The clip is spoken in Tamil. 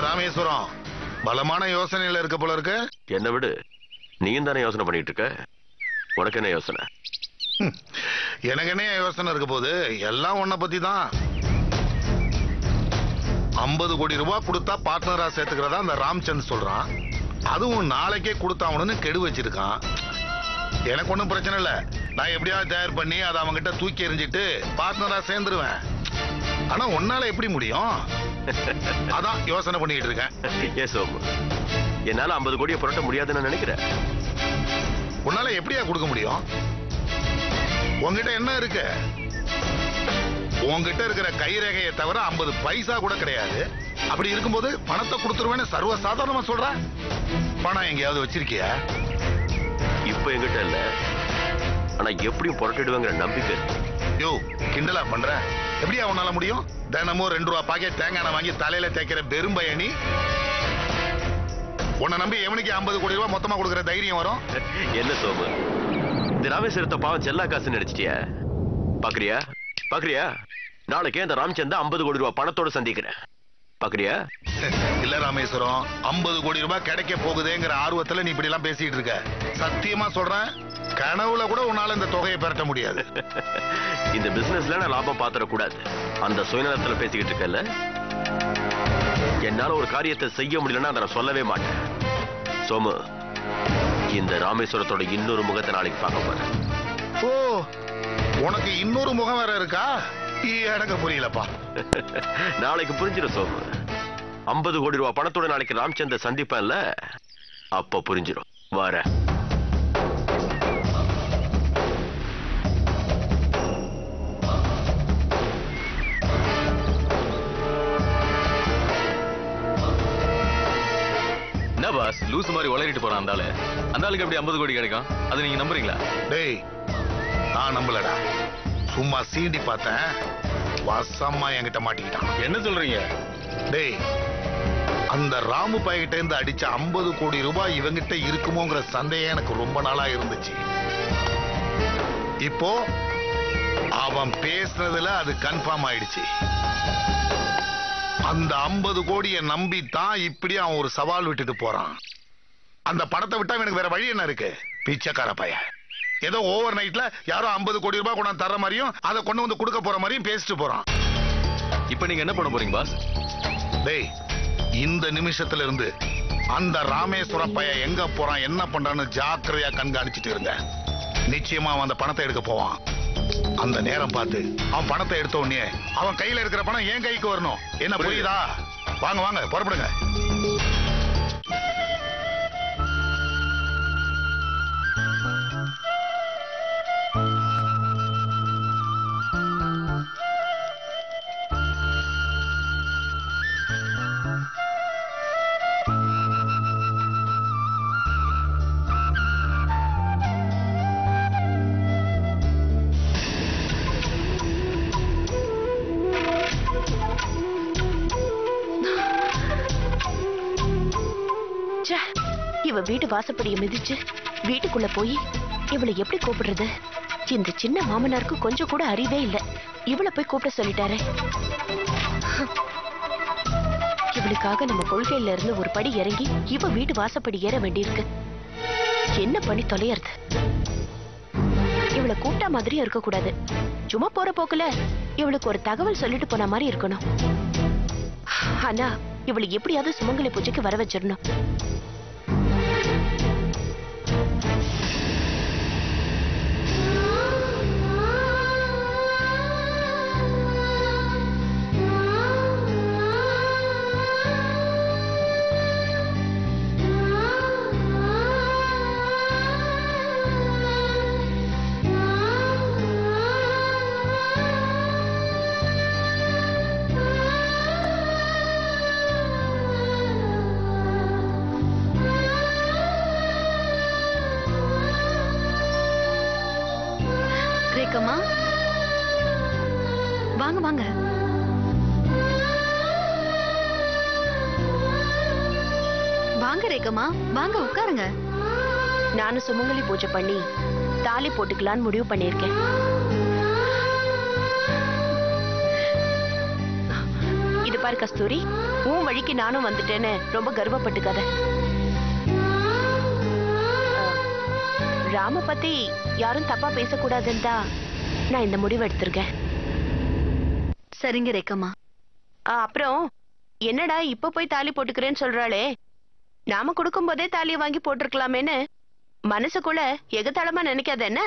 ராமேஸ்வரம் பலமான யோசனையில இருக்க போல இருக்கு. என்ன விடு, நீயும் தானே யோசனை பண்ணிட்டு இருக்க. உனக்கு என்ன யோசனை? எனக்கு என்ன யோசனை இருக்க போது, எல்லாம் உன்னை பத்தி தான். 50 கோடி ரூபாய் கொடுத்தா பார்ட்னரா சேர்த்துக்கிறதா அந்த ராம்சந்த் சொல்றான். அதுவும் நாளைக்கே கொடுத்தாவணும்னு கெடு வச்சிருக்கான். எனக்கு ஒன்றும் பிரச்சனை இல்லை, நான் எப்படியாவது தயார் பண்ணி அதை அவங்ககிட்ட தூக்கி எறிஞ்சிட்டு பார்ட்னரா சேர்ந்துருவேன். ஆனா உன்னால எப்படி முடியும்? அதான் யோசனை பண்ணிட்டு இருக்கேன். என்னால 50 கோடியை புரட்ட முடியாதுன்னு நினைக்கிறேன். உன்னால எப்படியா கொடுக்க முடியும்? உங்ககிட்ட என்ன இருக்கு? உங்ககிட்ட இருக்கிற கைரேகையை தவிர 50 பைசா கூட கிடையாது. அப்படி இருக்கும்போது பணத்தை கொடுத்துருவேன்னு சர்வ சாதாரணமா சொல்ற. பணம் எங்கேயாவது வச்சிருக்கியா? இப்ப என்கிட்ட இல்ல, ஆனா எப்படியும் புரட்டிடுவேங்கிற நம்பிக்கை. யோ, கிண்டலா பண்ற? எப்படியா உன்னால முடியும்? தினமும் 2 ரூபா பாக்கெட் தேங்காய் வாங்கி தலையில தேய்க்கிற பெரும்பயணி. உன்னை நம்பி எவனுக்கு 50 கோடி ரூபாய் மொத்தமா கொடுக்குற தைரியம் வரும்? என்ன சோமு, இந்த ராமேஸ்வரத்தை பாவம் செல்லா காசு நினைச்சிட்டியா? பாக்குறியா பாக்குறியா, நாளைக்கே இந்த ராம்சந்த் 50 கோடி ரூபாய் பணத்தோட சந்திக்கிறேன். பாக்குறியா? இல்ல ராமேஸ்வரம், 50 கோடி ரூபாய் கிடைக்க போகுதுங்கிற ஆர்வத்துல நீ இப்படி எல்லாம் பேசிட்டு இருக்க. சத்தியமா சொல்றேன், கனவுல கூட உன்னால இந்த தொகையை பெறட்ட முடியாது. இந்த பிசினஸ்ல நான் லாபம் பாத்திரக்கூடாது, அந்த சுயநலத்துல பேசிக்கிட்டு இருக்கல. என்னால ஒரு காரியத்தை செய்ய முடியலன்னா அதை நான் சொல்லவே மாட்டேன். சோமு, இந்த ராமேஸ்வரத்தோட இன்னொரு முகத்தை நாளைக்கு பார்க்க போறேன். ஓ, உனக்கு இன்னொரு முகம் வேற இருக்கா? எனக்கு புரியலப்பா. நாளைக்கு புரிஞ்சிடும் சோமு. 50 கோடி ரூபாய் பணத்தோட நாளைக்கு ராம்சந்த் சந்திப்பேன்ல, அப்ப புரிஞ்சிடும். வர என்ன பாஸ், லூஸ் மாதிரி உளறிட்டு போறான் அந்த ஆளுக்கு எப்படி 50 கோடி கிடைக்கும்? அது நீங்க நம்புறீங்களா? டேய், நான் நம்பலடா, சும்மா சீண்டி பார்த்தேன். வசமா என்கிட்ட மாட்டிக்கிட்டான். என்ன சொல்றீங்க? டேய், அந்த ராமு பையகிட்ட இருந்து அடிச்ச 50 கோடி ரூபாய் இவங்கிட்ட இருக்குமோங்கிற சந்தேகம் எனக்கு ரொம்ப நாளா இருந்துச்சு. இப்போ அவன் பேசுனதுல அது கன்ஃபார்ம் ஆயிடுச்சு. அந்த 50 கோடியை நம்பித்தான் இப்படி அவன் ஒரு சவால் விட்டுட்டு போறான். அந்த படத்தை விட்டா எனக்கு வேற வழி என்ன இருக்கு? பிச்சைக்கார பையன் ஏதோ ஓவர் நைட்ல யாரோ 50 கோடி ரூபாய் கொண்டு தர மாதிரியும் அதை கொண்டு வந்து கொடுக்க போற மாதிரியும் பேசிட்டு போறான். இப்ப நீங்க என்ன பண்ண போறீங்க பாஸ்? டேய், இந்த நிமிஷத்துல இருந்து அந்த ராமேஸ்வரம் பையன் எங்க போறான், என்ன பண்றான்னு ஜாக்கிரதையா கண்காணிச்சுட்டு இருந்தேன். நிச்சயமா அவன் அந்த பணத்தை எடுக்க போவான். அந்த நேரம் பார்த்து அவன் பணத்தை எடுத்த உடனே அவன் கையில இருக்கிற பணம் என் கைக்கு வரணும். என்ன புரியுதா? வாங்க வாங்க, புறப்படுங்க. இவ வீட்டு வாசப்படியை மிதிச்சு வீட்டுக்குள்ள போய் இவளை எப்படி கூப்பிடுறது? இந்த சின்ன மாமனாருக்கு கொஞ்சம் கூட அறிவே இல்ல. இவளை போய் கூப்பிட சொல்லிட்டாரே. இவளுக்காக நம்ம கொள்கையில இருந்து ஒரு படி இறங்கி இவ வீட்டு வாசப்படி ஏற வேண்டியிருக்கு. என்ன பண்ணி தொலையறது? இவளை கூப்பிட்டா மாதிரியும் இருக்க கூடாது. சும்மா போற போக்குல இவளுக்கு ஒரு தகவல் சொல்லிட்டு போன மாதிரி இருக்கணும். ஆனா இவளை எப்படியாவது சுமங்கலி பூஜைக்கு வர வச்சிடணும். ரேக்கம்மா, வாங்க வாங்க. வாங்க ரேக்கம்மா, வாங்க உட்காருங்க. நானும் சுமங்கலி பூஜை பண்ணி தாலி போட்டுக்கலான்னு முடிவு பண்ணிருக்கேன். இத இது பாரு கஸ்தூரி, உன் வழிக்கு நானும் வந்துட்டேன்னு ரொம்ப கர்வப்பட்டுக்காத. ராம பத்தி யாரும் தப்பா பேசக்கூடாதுன்னு தான் நான் இந்த முடிவு எடுத்திருக்கேன். சரிங்க ரேக்கம்மா. அப்புறம் என்னடா இப்ப போய் தாலி போட்டுக்கிறேன்னு சொல்றாளே, நாம கொடுக்கும் போதே தாலியை வாங்கி போட்டிருக்கலாமேன்னு மனசுக்குள்ள எகத்தாளமா நினைக்காத என்ன?